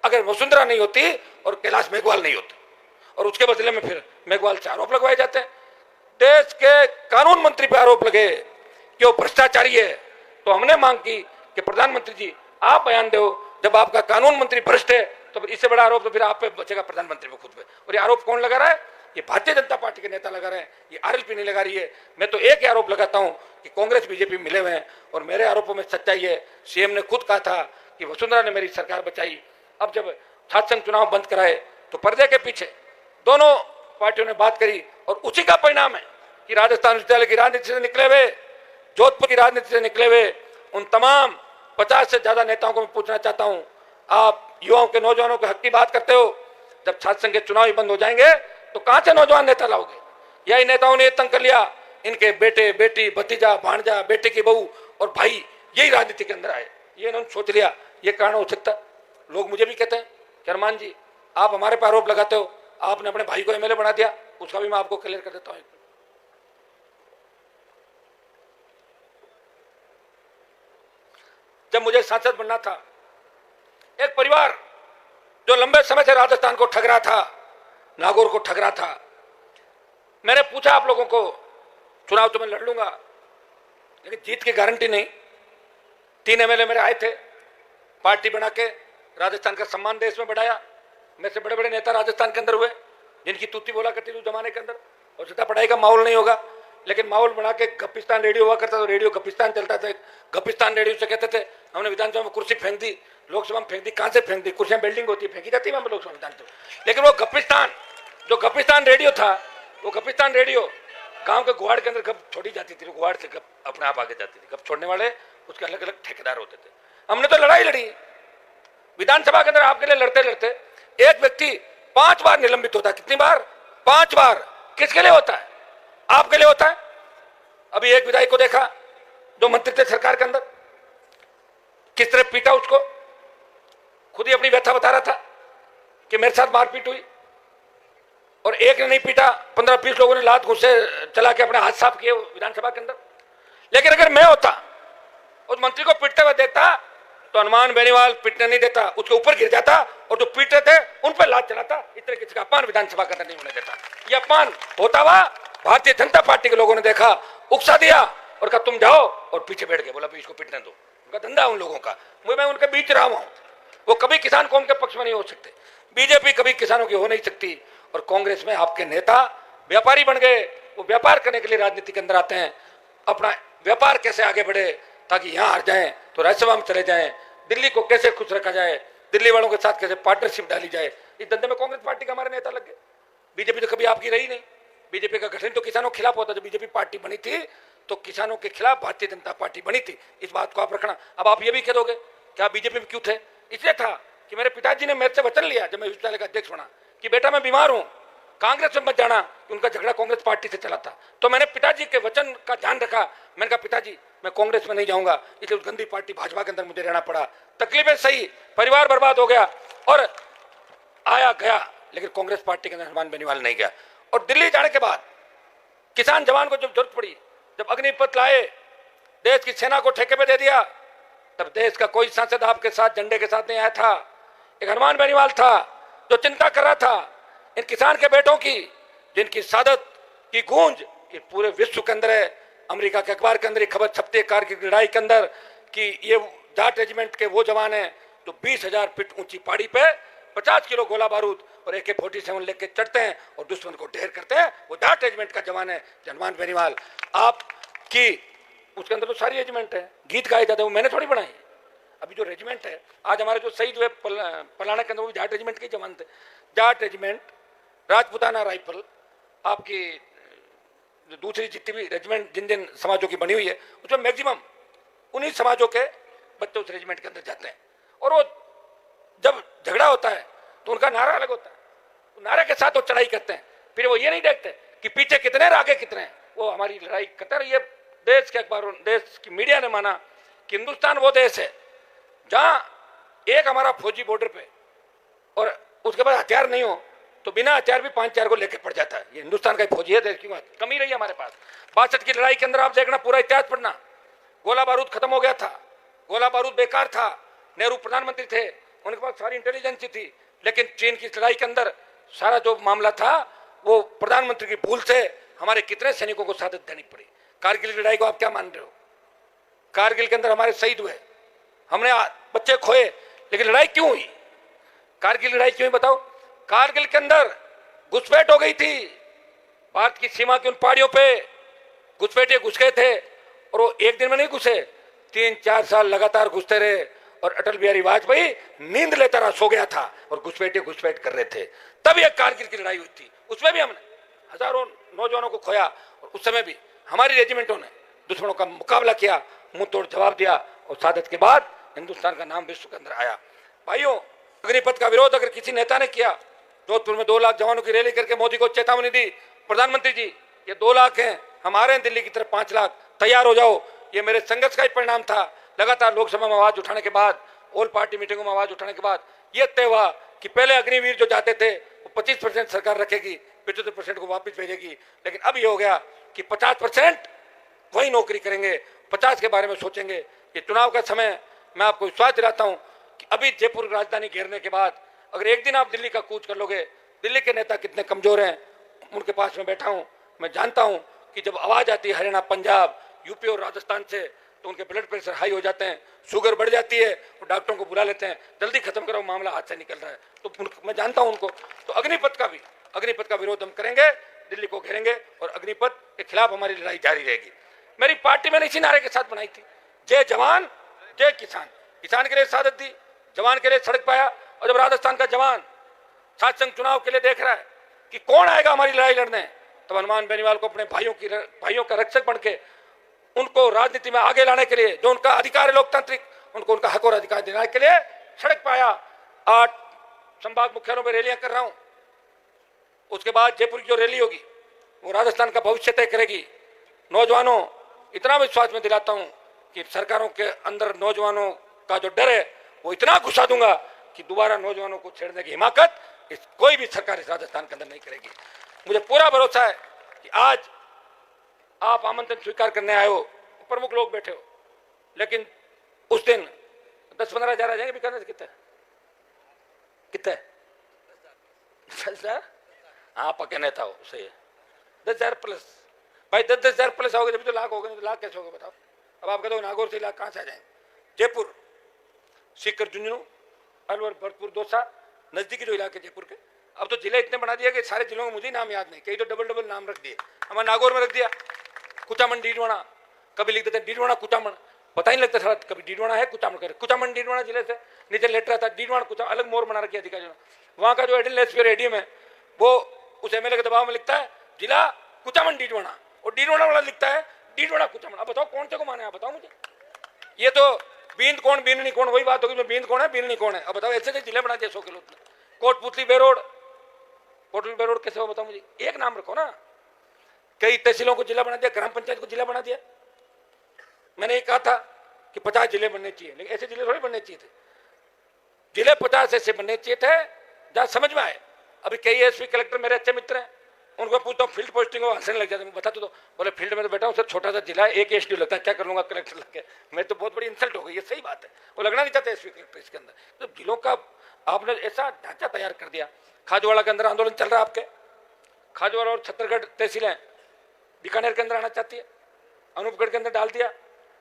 [SPEAKER 1] अगर वसुंधरा नहीं होती और कैलाश मेघवाल नहीं होते, और उसके बदले में फिर मेघवाल से आरोप लगवाए जाते हैं। देश के कानून मंत्री पर आरोप लगे कि वो भ्रष्टाचारी है, तो हमने मांग की कि प्रधानमंत्री जी आप बयान दो, जब आपका कानून मंत्री भ्रष्ट है तो इससे बड़ा आरोप तो फिर आप पे बचेगा प्रधानमंत्री पे खुद पे। और ये आरोप कौन लगा रहा है? ये भारतीय जनता पार्टी के नेता लगा रहे हैं, ये आरएलपी नहीं लगा रही है। मैं तो एक ही आरोप लगाता हूं कि कांग्रेस बीजेपी मिले हुए हैं, और मेरे आरोपों में सच्चाई है। सीएम ने खुद कहा था कि वसुंधरा ने मेरी सरकार बचाई। अब जब छात्र संघ चुनाव बंद कराए तो पर्दे के पीछे दोनों पार्टियों ने बात करी, और उसी का परिणाम है कि राजस्थान विश्वविद्यालय की राजनीति से निकले हुए, जोधपुर की राजनीति से निकले हुए उन तमाम 50 से ज्यादा नेताओं को मैं पूछना चाहता हूं, आप युवाओं के, नौजवानों के हक की बात करते हो, जब छात्र संघ के चुनाव ही बंद हो जाएंगे तो कहां से नौजवान नेता लाओगे? यही नेताओं ने तंग कर लिया, इनके बेटे बेटी, भतीजा भांजा, बेटे की बहू और भाई यही राजनीति के अंदर आए। ये इन्होंने सोच लिया ये कारण हो सकता। लोग मुझे भी कहते हैं कि अरमान जी आप हमारे पर आरोप लगाते हो, आपने अपने भाई को एमएलए बना दिया, उसका भी मैं आपको क्लियर कर देता हूं। जब मुझे सांसद बनना था, एक परिवार जो लंबे समय से राजस्थान को ठग रहा था, नागौर को ठग रहा था, मैंने पूछा आप लोगों को चुनाव तो मैं लड़ लूंगा लेकिन जीत की गारंटी नहीं। 3 एमएलए मेरे आए थे, पार्टी बना के राजस्थान का सम्मान देश में बढ़ाया। मेरे से बड़े बड़े नेता राजस्थान के अंदर हुए जिनकी तूती बोला करती थी उस जमाने के अंदर, और सीधा पढ़ाई का माहौल नहीं होगा, लेकिन माहौल बना के गपिस्तान रेडियो हुआ करता था, रेडियो गपिस्तान चलता था। गपिस्तान रेडियो से कहते थे हमने विधानसभा में कुर्सी फेंक दी, लोकसभा में फेंक दी। कहां से फेंक दी? कुर्सियां बिल्डिंग होती है, फेंकी जाती है लोकसभा विधानसभा। लेकिन वो गपिस्तान, जो गपिस्तान रेडियो था, वो गपिस्तान रेडियो गांव के गुहाड़ के अंदर गप छोड़ी जाती थी, गुहाड़ से गप अपने आप आगे जाती थी। गप छोड़ने वाले उसके अलग अलग ठेकेदार होते थे। हमने तो लड़ाई लड़ी विधानसभा के अंदर, आपके लिए लड़ते लड़ते एक व्यक्ति 5 बार निलंबित होता है। कितनी बार? 5 बार। किसके लिए होता है? आपके लिए होता है। अभी एक विधायक को देखा जो मंत्री थे सरकार के अंदर, किस तरह पीटा उसको, खुद ही अपनी व्यथा बता रहा था कि मेरे साथ मारपीट हुई, और एक ने नहीं पीटा, 15-20 लोगों ने लात घुसे चला के अपने हाथ साफ किए विधानसभा के अंदर। लेकिन अगर मैं होता, उस मंत्री को पीटते हुए देखता, तो हनुमान बेनीवाल पीटने नहीं देता, उसके ऊपर गिर जाता, और जो पीटे थे उन पर लात चलाता। इस तरह किसी का अपमान विधानसभा के अंदर नहीं होने देता। यह अपमान होता हुआ भारतीय जनता पार्टी के लोगों ने देखा, उकसा दिया और कहा तुम जाओ, और पीछे बैठ गए, बोला इसको पीटने दो। उनका धंधा उन लोगों का। मैं उनके बीच रहा हूं। वो कभी किसान कौम के पक्ष में नहीं हो सकते, बीजेपी कभी किसानों की हो नहीं सकती, और कांग्रेस में आपके नेता व्यापारी बन गए। वो व्यापार करने के लिए राजनीति के अंदर आते हैं, अपना व्यापार कैसे आगे बढ़े ताकि यहां हार जाए तो राज्यसभा में चले जाएं, दिल्ली को कैसे खुश रखा जाए, दिल्ली वालों के साथ कैसे पार्टनरशिप डाली जाए, इस धंधे में कांग्रेस पार्टी के हमारे नेता लग गए। बीजेपी तो कभी आपकी रही नहीं। बीजेपी का गठन तो किसानों के खिलाफ होता। जब बीजेपी पार्टी बनी थी तो किसानों के खिलाफ भारतीय जनता पार्टी बनी थी। इस बात को आप रखना। अब आप ये भी कह दोगे कि आप बीजेपी में क्यों थे? इसलिए था कि मेरे पिताजी ने मेरे से वचन लिया जब मैं विश्वविद्यालय का अध्यक्ष बना कि बेटा मैं बीमार हूं, कांग्रेस में मत जाना। उनका झगड़ा कांग्रेस पार्टी से चला था, तो मैंने पिताजी के वचन का ध्यान रखा। मैंने कहा पिताजी मैं कांग्रेस में नहीं जाऊंगा, इसलिए उस गंदी पार्टी भाजपा के अंदर मुझे रहना पड़ा। तकलीफें सही, परिवार बर्बाद हो गया और आया गया, लेकिन कांग्रेस पार्टी के अंदर हनुमान बेनीवाल नहीं गया। और दिल्ली जाने के बाद किसान जवान को जब जरूरत पड़ी, जब अग्निपथ लाए, देश की सेना को ठेके पे दे दिया, तब देश का कोई सांसद आपके साथ झंडे के साथ नहीं आया था। एक हनुमान बेनीवाल था जो चिंता कर रहा था इन किसान के बेटों की, जिनकी सादत की गूंज कि पूरे विश्व के अंदर है। अमेरिका के अखबार के अंदर खबर छपती है कारगिल की लड़ाई के अंदर कि ये जाट रेजिमेंट के वो जवान हैं जो 20,000 फीट ऊंची पहाड़ी पे 50 किलो गोला बारूद और AK-47 लेके चढ़ते हैं और दुश्मन को ढेर करते हैं। वो जाट रेजिमेंट का जवान है हनुमान बेनीवाल। आपकी उसके अंदर तो सारी रेजिमेंट है, गीत गाए जाते हैं, वो मैंने थोड़ी बनाई। अभी जो रेजिमेंट है आज हमारे जो शहीद हुए पलाना के अंदर वो जाट रेजिमेंट के जवान थे। जाट रेजिमेंट, राजपुताना राइफल, आपकी दूसरी जितनी भी रेजिमेंट जिन जिन समाजों की बनी हुई है उसमें मैक्सिमम उन्हीं समाजों के बच्चे उस रेजिमेंट के अंदर जाते हैं। और वो जब झगड़ा होता है तो उनका नारा अलग होता है, तो नारे के साथ वो चढ़ाई करते हैं। फिर वो ये नहीं देखते कि पीछे कितने हैं आगे कितने हैं, वो हमारी लड़ाई करते हैं। ये देश के अखबारों, देश की मीडिया ने माना कि हिंदुस्तान वो देश है जहां एक हमारा फौजी बॉर्डर पे और उसके पास हथियार नहीं हो तो बिना हथियार भी 5-4 को लेके पड़ जाता है। ये हिंदुस्तान का फौजी है, देश की कमी रही है हमारे पास। 62 की लड़ाई के अंदर आप देखना, पूरा इतिहास पढ़ना, गोला बारूद खत्म हो गया था, गोला बारूद बेकार था। नेहरू प्रधानमंत्री थे, उनके पास सारी इंटेलिजेंस थी, लेकिन चीन की लड़ाई के अंदर सारा जो मामला था वो प्रधानमंत्री की भूल से हमारे कितने सैनिकों को शहादत देनी पड़ी। कारगिल की लड़ाई को आप क्या मान रहे हो? कारगिल के अंदर हमारे शहीद हुए, हमने बच्चे खोए, लेकिन लड़ाई क्यों हुई? कारगिल लड़ाई क्यों हुई बताओ? कारगिल के अंदर घुसपैठ हो गई थी, भारत की सीमा की उन पहाड़ियों पे घुसपैठे घुस गए थे, और वो एक दिन में नहीं घुसे, 3-4 साल लगातार घुसते रहे। और अटल बिहारी वाजपेयी नींद लेता रहा, सो गया था, और घुसपैठ कर रहे थे। तब यह कारगिल की लड़ाई हुई थी, उसमें भी हमने हजारों नौजवानों को खोया, और उस समय भी हमारी रेजिमेंटों ने दुश्मनों का मुकाबला किया, मुंह तोड़ जवाब दिया, और शहादत के बाद हिंदुस्तान का नाम विश्व के अंदर आया। भाइयों, अग्निपथ का विरोध अगर किसी नेता ने किया, जोधपुर में 2 लाख जवानों की रैली करके मोदी को चेतावनी दी, प्रधानमंत्री जी ये 2 लाख हैं, हमारे दिल्ली की तरफ 5 लाख, तैयार हो जाओ। ये मेरे संघर्ष का ही परिणाम था। लगातार लोकसभा में आवाज उठाने के बाद, ऑल पार्टी मीटिंगों में आवाज उठाने के बाद यह तय हुआ कि पहले अग्निवीर जो जाते थे वो 25% सरकार रखेगी, 75% को वापस भेजेगी। लेकिन अब ये हो गया कि 50% वही नौकरी करेंगे, 50 के बारे में सोचेंगे। ये चुनाव का समय, मैं आपको विश्वास दिलाता हूं कि अभी जयपुर राजधानी घेरने के बाद अगर एक दिन आप दिल्ली का कूच कर लोगे, दिल्ली के नेता कितने कमजोर हैं, उनके पास में बैठा हूं, मैं जानता हूं कि जब आवाज आती है हरियाणा, पंजाब, यूपी और राजस्थान से, तो उनके ब्लड प्रेशर हाई हो जाते हैं, शुगर बढ़ जाती है, और डॉक्टरों को बुला लेते हैं, जल्दी खत्म करो, मामला हाथ से निकल रहा है। तो मैं जानता हूं उनको। तो अग्निपथ का विरोध हम करेंगे, दिल्ली को घेरेंगे, और अग्निपथ के खिलाफ हमारी लड़ाई जारी रहेगी। मेरी पार्टी मैंने इसी नारे के साथ बनाई थी, जय जवान जय किसान। किसान के लिए शहादत दी, जवान के लिए सड़क पाया। और जब राजस्थान का जवान सात संघ चुनाव के लिए देख रहा है कि कौन आएगा हमारी लड़ाई लड़ने, तब हनुमान बेनीवाल को अपने भाइयों का रक्षक बन के उनको राजनीति में आगे लाने के लिए, जो उनका अधिकार है लोकतांत्रिक, उनको उनका हक और अधिकार दिलाने के लिए सड़क पाया। 8 संभाग मुख्यालयों में रैलियां कर रहा हूं। उसके बाद जयपुर की जो रैली होगी वो राजस्थान का भविष्य तय करेगी। नौजवानों, इतना विश्वास में दिलाता हूं कि सरकारों के अंदर नौजवानों का जो डर है वो इतना घुसा दूंगा कि दोबारा नौजवानों को छेड़ने की हिमाकत कोई भी सरकार इस राजस्थान के अंदर नहीं करेगी। मुझे पूरा भरोसा है कि आज आप आमंत्रण स्वीकार करने आए हो, प्रमुख लोग बैठे हो, लेकिन उस दिन 10-15 हजार आ जाएंगे। भी करने से कितने 10,000? हाँ, पक्के नेता हो, सही है। 10,000 प्लस भाई, 10,000 प्लस आओगे जब तो लाख हो गए, तो लाख कैसे होगा बताओ? अब आप कहते हो नागौर से लाख कहां से आ जाएंगे? जयपुर, सीकर, झुंझुनू, अलवर, भरतपुर, दौसा, नजदीकी जो इलाके जयपुर के, अब तो जिले इतने बना दिए कि सारे जिलों को मुझे नाम याद नहीं, कई तो डबल नाम रख दिए। हमारे नागौर में रख दिया कुचामन डीडवाना, कभी लिख देते हैं डीडवाना कुचामन, पता ही नहीं लगता था कभी डीडवाना है कुचामन कर, कुचामन डीडवाना जिले से नीचे लेटर आता, डीडवाना कुचामन, अलग मोर बना रखी अधिकारियों ने। वहां का जो एडिशनल एडीएम है वो उस एमएलए के दबाव में लिखता है जिला कुचामन डीडवाना, और डीडवाना वाला लिखता है डीडवाना कुचामन। अब बताओ कौन से को माने? आप बताओ मुझे। ये तो बींद कौन बीननी कौन वही बात होगी, बींद कौन है बीननी कौन है। अब बताओ, ऐसे जिले बना दिए 100 किलो। कोटपुतली बेरोड, कोटपुतली बेरोड कैसे हो बताओ मुझे? एक नाम रखो ना। कई तहसीलों को जिला बना दिया, ग्राम पंचायत को जिला बना दिया। मैंने ये कहा था कि 50 जिले बनने चाहिए, लेकिन ऐसे जिले थोड़ी बनने चाहिए थे। जिले 50 ऐसे बनने चाहिए थे जहां समझ में आए। अभी कई एसपी कलेक्टर मेरे अच्छे मित्र हैं, उनको पूछता हूँ फील्ड पोस्टिंग हो, हंसने लग जाते हैं। बताते तो बोले फील्ड में तो बैठा हूँ सर, छोटा सा जिला है, एक एसडी लगता है, क्या कर लूंगा कलेक्टर लग के। मैं तो बहुत बड़ी इंसल्ट हो गई। ये सही बात है, वो लगना नहीं चाहते एसपी कलेक्टर इसके अंदर। तो जिलों का आपने ऐसा ढांचा तैयार कर दिया। खाजवाड़ा के अंदर आंदोलन चल रहा है आपके, खाजवाड़ा और छत्तीसगढ़ तहसीलें बीकानेर के अंदर आना चाहती है, अनूपगढ़ के अंदर डाल दिया।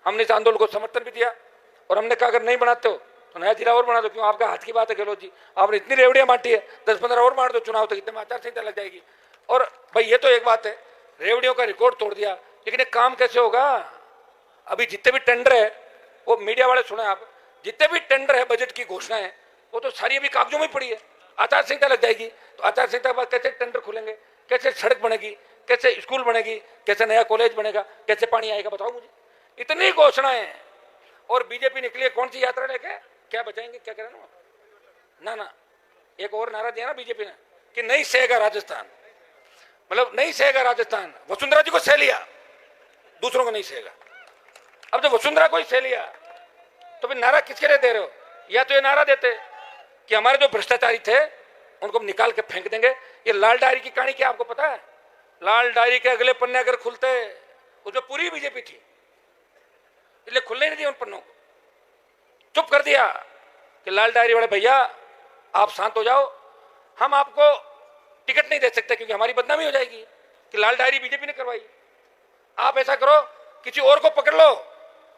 [SPEAKER 1] हमने इस आंदोलन को समर्थन भी दिया, और हमने कहा अगर नहीं बनाते हो तो नया जिला और बना दो। क्यों? आपका हाथ की बात है गहलोत जी, आपने इतनी रेवड़ियां बांटी है, 10-15 और मार दो, चुनाव तक इतने में आचार संहिता लग जाएगी। और भाई ये तो एक बात है, रेवड़ियों का रिकॉर्ड तोड़ दिया, लेकिन एक काम कैसे होगा? अभी जितने भी टेंडर है, वो मीडिया वाले सुने आप, जितने भी टेंडर है, बजट की घोषणाएं, वो तो सारी अभी कागजों में पड़ी है। आचार संहिता लग जाएगी, तो आचार संहिता के बाद कैसे टेंडर खुलेंगे, कैसे सड़क बनेगी, कैसे स्कूल बनेगी, कैसे नया कॉलेज बनेगा, कैसे पानी आएगा? बताओ मुझे। इतनी घोषणाएं, और बीजेपी निकली है कौन सी यात्रा लेके? क्या बचाएंगे, क्या करें ना, एक और नारा दिया ना बीजेपी ने कि नहीं सहेगा राजस्थान, मतलब नहीं सहेगा राजस्थान। वसुंधरा जी को सह लिया, दूसरों को नहीं सहेगा। अब जब वसुंधरा को ही सह लिया तो फिर नारा किसके लिए दे रहे हो? या तो ये नारा देते कि हमारे जो भ्रष्टाचारी थे उनको निकाल के फेंक देंगे। ये लाल डायरी की कहानी क्या आपको पता है? लाल डायरी के अगले पन्ने अगर खुलते उसमें पूरी बीजेपी थी, इसलिए खुलने नहीं दिया उन पन्नों को, चुप कर दिया कि लाल डायरी वाले भैया आप शांत हो जाओ, हम आपको टिकट नहीं दे सकते क्योंकि हमारी बदनामी हो जाएगी कि लाल डायरी बीजेपी ने करवाई। आप ऐसा करो किसी और को पकड़ लो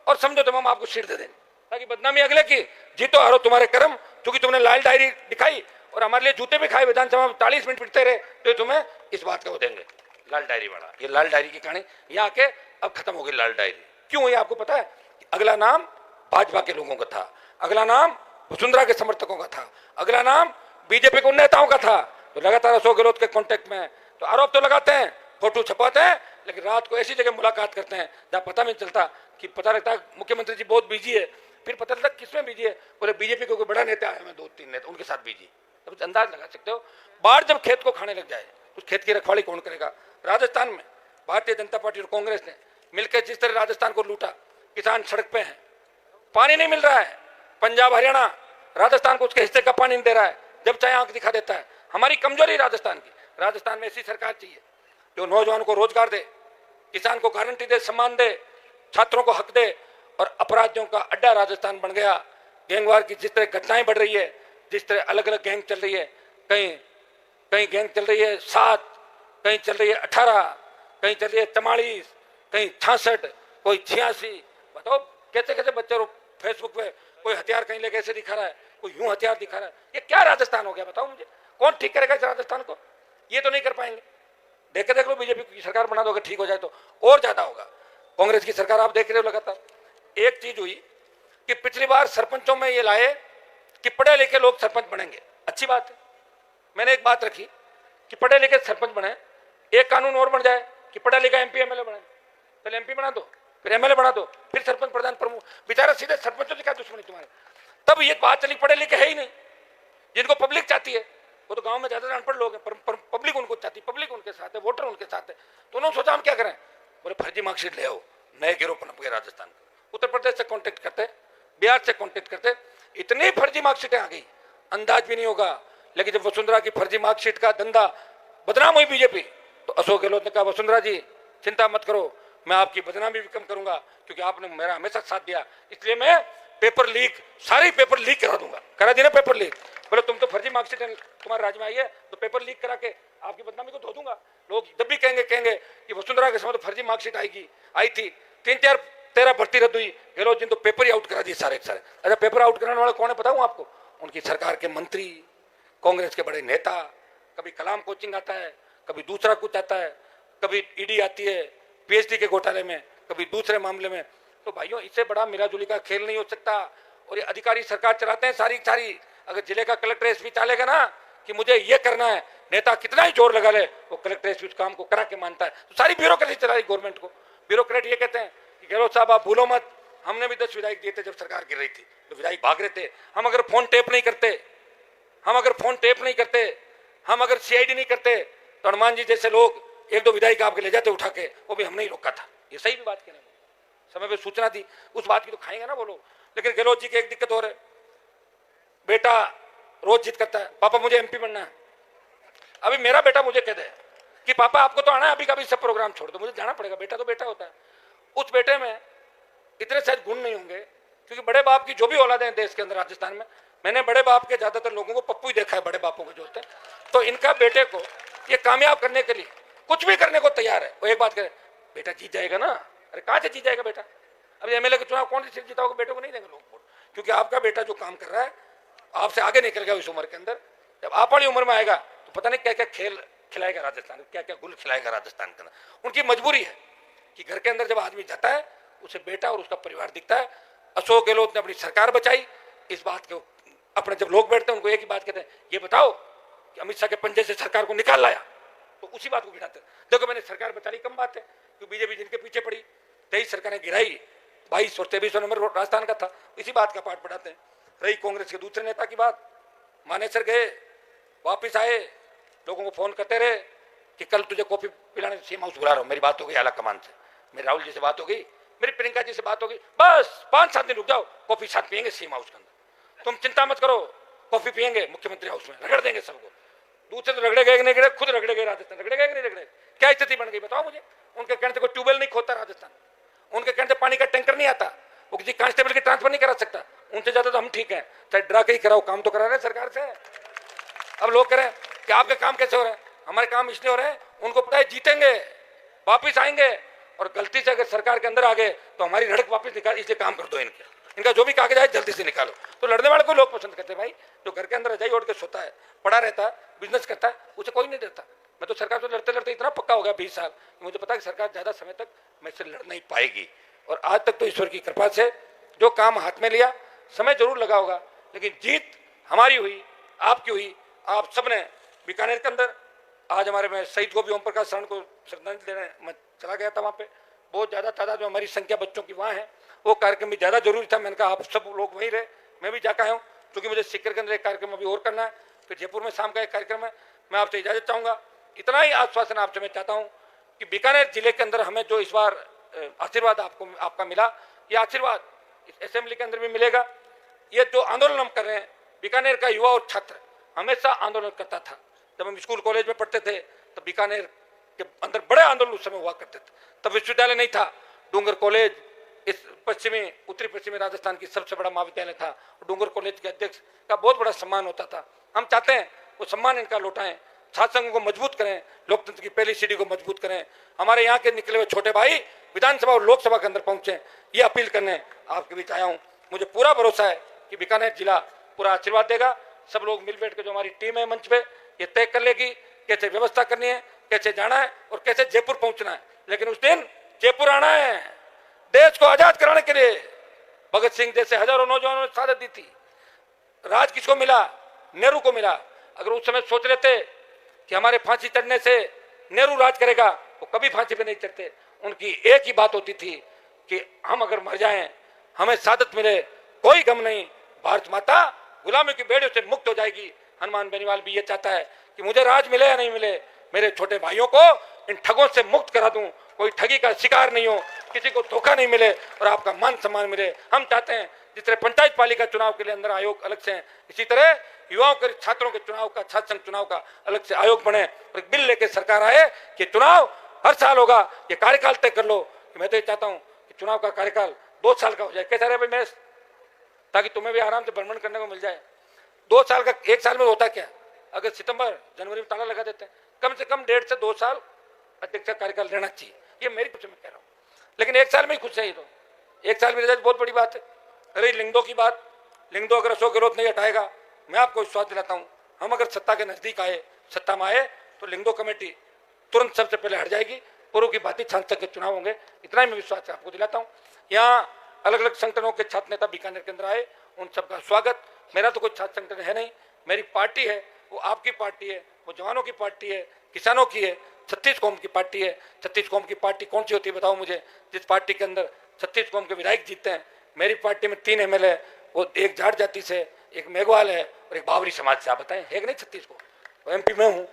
[SPEAKER 1] और समझो तुम हम आपको सीट दे देंगे ताकि बदनामी अगले की, जीतो हारो तुम्हारे कर्म, क्योंकि तुमने लाल डायरी दिखाई और हमारे लिए जूते भी खाए, विधानसभा में 40 मिनट पिटते रहे, तो तुम्हें इस बात का वो देंगे लाल डायरी वाला। ये लाल डायरी की कहानी यहाँ आके अब खत्म हो गई। लाल डायरी क्यों हुई आपको पता है? अगला नाम भाजपा के लोगों का था, अगला नाम वसुंधरा के समर्थकों का था, अगला नाम बीजेपी के नेताओं का था। तो लगातार अशोक गहलोत के कांटेक्ट में तो आरोप तो लगाते हैं, फोटो छपाते हैं, लेकिन रात को ऐसी जगह मुलाकात करते हैं जहां पता नहीं चलता कि पता लगता है मुख्यमंत्री जी बहुत बिजी है, फिर पता लगता किसमें बिजी है, बोले बीजेपी को कोई बड़ा नेता आया मैं 2-3 नेता उनके साथ बिजी। तब अंदाज लगा सकते हो बाढ़ जब खेत को खाने लग जाए उस खेत की रखवाली कौन करेगा? राजस्थान में भारतीय जनता पार्टी और कांग्रेस ने मिलकर जिस तरह राजस्थान को लूटा, किसान सड़क पे हैं, पानी नहीं मिल रहा है, पंजाब हरियाणा राजस्थान को उसके हिस्से का पानी नहीं दे रहा है, जब चाहे आंख दिखा देता है। हमारी कमजोरी राजस्थान की, राजस्थान में ऐसी सरकार चाहिए जो नौजवानों को रोजगार दे, किसान को गारंटी दे, सम्मान दे, छात्रों को हक दे, और अपराधियों का अड्डा राजस्थान बन गया। गैंगवार की जिस तरह घटनाएं बढ़ रही है, जिस तरह अलग अलग गैंग चल रही है, कहीं कहीं गैंग चल रही है 7, कहीं चल रही है 18, कहीं चल रही है 44, कहीं 66, कोई 86। बताओ कैसे कैसे बच्चे फेसबुक पे कोई हथियार कहीं लेके ऐसे दिखा रहा है, कोई यूं हथियार दिखा रहा है। ये क्या राजस्थान हो गया बताओ मुझे? कौन ठीक करेगा इस राजस्थान को? ये तो नहीं कर पाएंगे। देख लो बीजेपी की सरकार बना दोगे, ठीक हो जाए तो और ज्यादा होगा। कांग्रेस की सरकार आप देख रहे हो लगातार। एक चीज हुई कि पिछली बार सरपंचों में ये लाए कि पढ़े लिखे लोग सरपंच बनेंगे, अच्छी बात है। मैंने एक बात रखी कि पढ़े लिखे सरपंच बने, एक कानून और बन जाए कि पढ़ा लिखा एमपी एमएलए बने। पहले एमपी बना दो, फिर एमएलए बना दो, फिर सरपंच प्रधान प्रमुख। बेचारा सीधे सरपंचों से क्या दुश्मनी तुम्हारे? तब ये बात चली पढ़े लिखे है ही नहीं, जिनको पब्लिक चाहती है। वो तो गांव में ज्यादा अनपढ़ लोग हैं, पर पब्लिक उनको चाहती, पब्लिक उनके साथ है, वोटर उनके साथ है। तो उन्होंने सोचा हम क्या करें, बोले फर्जी मार्कशीट ले आओ। नए गिरोह पनप गए राजस्थान को, उत्तर प्रदेश से कॉन्टेक्ट करते, बिहार से कॉन्टेक्ट करते, इतनी फर्जी मार्कशीटें आ गई अंदाज भी नहीं होगा। लेकिन जब वसुंधरा की फर्जी मार्कशीट का धंधा बदनाम हुई बीजेपी, तो अशोक गहलोत ने कहा वसुंधरा जी चिंता मत करो, मैं आपकी बदनामी भी कम करूंगा क्योंकि आपने मेरा हमेशा साथ दिया, इसलिए मैं पेपर लीक, सारी पेपर लीक करा दूंगा। करा दी ना पेपर लीक? बोले तुम तो फर्जी मार्कशीट तुम्हारे राज्य में आई है तो पेपर लीक करा के आपकी बदनामी को धो दूंगा। लोग जब भी कहेंगे कि वसुंधरा के समय तो फर्जी मार्कशीट आई थी, 3-13 भर्ती रद्द हुई, गहलोत जी तो पेपर ही आउट करा दिए सारे सारे। अच्छा पेपर आउट कराने वाला कौन है बताऊं आपको? उनकी सरकार के मंत्री, कांग्रेस के बड़े नेता। कभी कलाम कोचिंग आता है, कभी दूसरा कुछ आता है, कभी ईडी आती है पीएचडी के घोटाले में, कभी दूसरे मामले में। तो भाइयों इससे बड़ा मिलाजुली का खेल नहीं हो सकता। और ये अधिकारी सरकार चलाते हैं सारी। अगर जिले का कलेक्टर एसपी चालेगा ना कि मुझे ये करना है, नेता कितना ही जोर लगा ले, वो कलेक्टर एसपी उस काम को करा के मानता है। तो सारी ब्यूरोक्रेसी चला रही गवर्नमेंट को। ब्यूरोक्रेट ये कहते हैं कि गहलोत साहब आप भूलो मत, हमने भी 10 विधायक दिए थे जब सरकार गिर रही थी, तो विधायक भाग रहे थे। हम अगर फोन टेप नहीं करते, हम अगर सीआईडी नहीं करते, तो हनुमान जी जैसे लोग 1-2 विधायक आपके ले जाते उठा के, वो भी हमने ही रोका था। ये सही भी बात कहने को समय पे सूचना दी, उस बात की तो खाएंगे ना वो लोग। लेकिन गहलोत जी की एक दिक्कत हो रही, बेटा रोज जिद करता है पापा मुझे एमपी बनना है। अभी मेरा बेटा मुझे कह दे कि पापा आपको तो आना है, अभी का भी सब प्रोग्राम छोड़ दो, मुझे जाना पड़ेगा। बेटा तो बेटा होता है। उस बेटे में इतने शायद गुण नहीं होंगे, क्योंकि बड़े बाप की जो भी औलादे हैं देश के अंदर, राजस्थान में, मैंने बड़े बाप के ज्यादातर लोगों को पप्पू ही देखा है, बड़े बापों को जो होते हैं। तो इनका बेटे को ये कामयाब करने के लिए कुछ भी करने को तैयार है। वो एक बात करे, बेटा जीत जाएगा ना। अरे कहां से जीत जाएगा बेटा? अभी एमएलए का चुनाव कौन सी सीट जीता होगा? बेटे को नहीं देंगे लोग वोट, क्योंकि आपका बेटा जो काम कर रहा है आपसे आगे निकल गया इस उम्र के अंदर। जब आप वाली उम्र में आएगा तो पता नहीं क्या क्या खेल खिलाएगा राजस्थान, क्या क्या गुल खिलाएगा राजस्थान के अंदर। उनकी मजबूरी है कि घर के अंदर जब आदमी जाता है उसे बेटा और उसका परिवार दिखता है। अशोक गहलोत ने अपनी सरकार बचाई, इस बात को अपने जब लोग बैठते हैं उनको एक ही बात कहते हैं, ये बताओ कि अमित शाह के पंजे से सरकार को निकाल लाया, तो उसी बात को गिराते हैं। देखो मैंने सरकार बचा ली, कम बात है, क्योंकि बीजेपी जिनके पीछे पड़ी 23 सरकारें गिराई, 22 और 23 नंबर राजस्थान का था, इसी बात का पाठ पढ़ाते हैं। रही कांग्रेस के दूसरे नेता की बात, मानेसर गए, वापिस आए, लोगों को फोन करते रहे कि कल तुझे कॉफी पिलाने सीएम हाउस बुला रहा हूं, मेरी बात हो गई आला कमान से। मेरी राहुल जी से बात होगी, मेरी प्रियंका जी से बात होगी, बस 5-7 दिन रुक जाओ, कॉफी साथ पियेंगे सीएम हाउस के अंदर। तुम चिंता मत करो, कॉफी पियेंगे मुख्यमंत्री हाउस में, रगड़ देंगे सबको। दूसरे तो रगड़े गए नहीं रगड़े, खुद रगड़े गए राजस्थान, रगड़े गए नहीं रगड़े, क्या स्थिति बन गई बताओ मुझे। उनके कहने से कोई ट्यूबवेल नहीं खोता राजस्थान, उनके कहने से पानी का टैंकर नहीं आता, वो किसी कांस्टेबल की ट्रांसफर नहीं करा सकता। उनसे ज्यादा तो हम ठीक है, चाहे डरा के ही कराओ, काम तो करा रहे हैं सरकार से। अब लोग कह रहे हैं कि आपके काम कैसे हो रहे हैं, हमारे काम इसलिए हो रहे हैं, उनको पता है जीतेंगे, वापिस आएंगे, और गलती से अगर सरकार के अंदर आ गए तो हमारी लड़क वापस निकाल, इसे काम कर दो, इनका जो भी कागज है जल्दी से निकालो। तो लड़ने वाले को लोग पसंद करते हैं भाई, जो घर के अंदर रजाई ओढ़ के सोता है, पड़ा रहता है, बिजनेस करता है, उसे कोई नहीं डरता। मैं तो सरकार से लड़ते लड़ते इतना पक्का हो गया 20 साल, मुझे पता है कि सरकार ज्यादा समय तक मैं से लड़ नहीं पाएगी। और आज तक तो ईश्वर की कृपा से जो काम हाथ में लिया, समय जरूर लगा होगा, लेकिन जीत हमारी हुई, आपकी हुई। आप सबने बीकानेर के अंदर आज हमारे में शहीद को भी ओम प्रकाश शरण को श्रद्धांजलि देने मैं चला गया था, वहाँ पे बहुत ज्यादा तादाद में हमारी संख्या बच्चों की वहाँ है, वो कार्यक्रम भी ज्यादा जरूरी था। मैंने कहा आप सब लोग वहीं रहे, मैं भी जाकर आया हूँ, क्योंकि मुझे सीकर के अंदर एक कार्यक्रम अभी और करना है, फिर जयपुर में शाम का एक कार्यक्रम है। मैं आपसे इजाजत चाहूंगा, इतना ही आश्वासन आपसे मैं चाहता हूँ कि बीकानेर जिले के अंदर हमें जो इस बार आशीर्वाद आपका मिला, ये आशीर्वाद इस असेंबली के अंदर भी मिलेगा। ये जो आंदोलन हम कर रहे हैं, बीकानेर का युवा और छात्र हमेशा आंदोलन करता था। जब हम स्कूल कॉलेज में पढ़ते थे तो बीकानेर के अंदर बड़े आंदोलन उस समय हुआ करते थे, तब विश्वविद्यालय नहीं था। डूंगर कॉलेज इस उत्तरी पश्चिमी राजस्थान की सबसे बड़ा महाविद्यालय था, डूंगर कॉलेज के अध्यक्ष का बहुत बड़ा सम्मान होता था। हम चाहते हैं वो सम्मान इनका लौटाएं, छात्र संघों को मजबूत करें, लोकतंत्र की पहली सीढ़ी को मजबूत करें, हमारे यहाँ के निकले हुए छोटे भाई विधानसभा और लोकसभा के अंदर पहुंचे, ये अपील करने आपके बीच आया हूँ। मुझे पूरा भरोसा है कि बीकानेर जिला पूरा आशीर्वाद देगा। सब लोग मिल बैठ के जो हमारी टीम है मंच पे, ये तय कर लेगी कैसे व्यवस्था करनी है, कैसे जाना है और कैसे जयपुर पहुंचना है। लेकिन उस दिन जयपुर आना है, देश को आजाद कराने के लिए। भगत सिंह जैसे हजारों नौजवानों ने शहादत दी थी। राज किसको मिला? नेहरू को मिला। अगर उस समय सोच लेते कि हमारे फांसी चढ़ने से नेहरू राज करेगा, वो कभी फांसी पे नहीं चढ़ते। उनकी एक ही बात होती थी कि हम अगर मर जाएं, हमें शहादत मिले, कोई गम नहीं, भारत माता गुलामी की बेड़ियों से मुक्त हो जाएगी। हनुमान बेनीवाल भी ये चाहता है कि मुझे राज मिले या नहीं मिले, मेरे छोटे भाइयों को इन ठगों से मुक्त करा दूं, कोई ठगी का शिकार नहीं हो, किसी को धोखा नहीं मिले और आपका मान सम्मान मिले। हम चाहते हैं जिस तरह पंचायत पालिका चुनाव के लिए अंदर आयोग अलग से है, इसी तरह युवाओं के छात्रों के चुनाव का, छात्र संघ चुनाव का अलग से आयोग बने और एक बिल लेके सरकार आए कि चुनाव हर साल होगा, ये कार्यकाल तय कर लो। मैं तो ये चाहता हूँ कि चुनाव का कार्यकाल 2 साल का हो जाए। कैसा रहे भाई मैं, ताकि तुम्हें भी आराम से भ्रमण करने को मिल जाए। 2 साल का, 1 साल में होता क्या, अगर सितंबर जनवरी में ताला लगा देते हैं, कम से कम 1.5 से 2 साल अध्यक्ष का कार्यकाल रहना चाहिए। ये मेरी कुछ मैं कह रहा हूँ, लेकिन 1 साल में ही खुश है। ये तो 1 साल में बहुत बड़ी बात है। अरे लिंगदो की बात, लिंगदो अगर अशोक गहलोत नहीं हटाएगा, मैं आपको विश्वास दिलाता हूँ, हम अगर सत्ता के नजदीक आए, सत्ता में आए, तो लिंगदो कमेटी तुरंत सबसे पहले हट जाएगी। पूर्व की बात ही सांसद के चुनाव होंगे, इतना ही मैं विश्वास आपको दिलाता हूँ। यहाँ अलग अलग संगठनों के छात्र नेता बीकानेर के अंदर आए, उन सबका स्वागत। मेरा तो कोई छात्र संगठन है नहीं, मेरी पार्टी है, वो आपकी पार्टी है, वो जवानों की पार्टी है, किसानों की है, 36 कौम की पार्टी है। 36 कौम की पार्टी कौन सी होती है बताओ मुझे, जिस पार्टी के अंदर 36 कौम के विधायक जीतते हैं। मेरी पार्टी में 3 MLA, वो एक जाट जाति से, एक मेघवाल है और एक बावरी समाज से। आप बताएं है कि नहीं 36 को? MP में हूँ।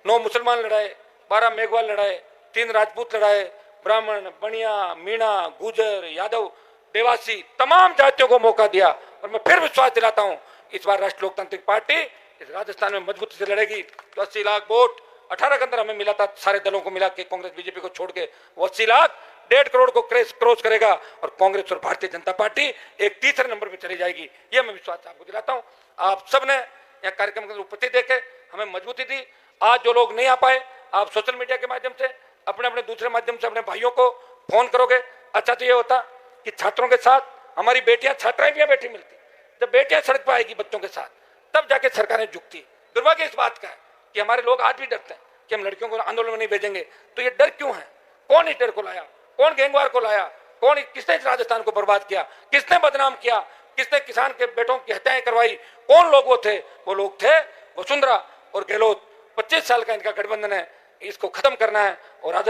[SPEAKER 1] 9 मुसलमान लड़ाए, 12 मेघवाल लड़ाए, 3 राजपूत लड़ाए, ब्राह्मण, बनिया, मीणा, गुजर, यादव, देवासी, तमाम जातियों को मौका दिया। और मैं फिर विश्वास दिलाता हूं, इस बार राष्ट्रीय लोकतांत्रिक पार्टी इस राजस्थान में मजबूती से लड़ेगी। तो 80 लाख वोट 18 के अंदर हमें मिला था, सारे दलों को मिला के, कांग्रेस बीजेपी को छोड़ के। वो 80 लाख 1.5 करोड़ को क्रॉस करेगा और कांग्रेस और भारतीय जनता पार्टी एक तीसरे नंबर पर चली जाएगी। ये मैं विश्वास आपको दिलाता हूँ। आप सबने यह कार्यक्रम के उपस्थित देखे हमें मजबूती दी। आज जो लोग नहीं आ पाए, आप सोशल मीडिया के माध्यम से, अपने अपने दूसरे माध्यम से अपने भाइयों को फोन करोगे। अच्छा तो ये होता कि छात्रों के साथ हमारी बेटियां, छात्राएं भी बैठी मिलती। जब बेटियां सड़क पर आएगी बच्चों के साथ, तब जाके सरकारें झुकती। दुर्भाग्य इस बात का है कि हमारे लोग आज भी डरते हैं कि हम लड़कियों को आंदोलन में नहीं भेजेंगे। तो ये डर क्यों है? कौन इस डर को लाया? कौन गैंगवार को लाया? कौन, किसने इस राजस्थान को बर्बाद किया? किसने बदनाम किया? किसने किसान के बेटों की हत्याएं करवाई? कौन लोग वो थे? वो लोग थे वसुंधरा और गहलोत। 25 साल का इनका गठबंधन है, इसको खत्म करना है और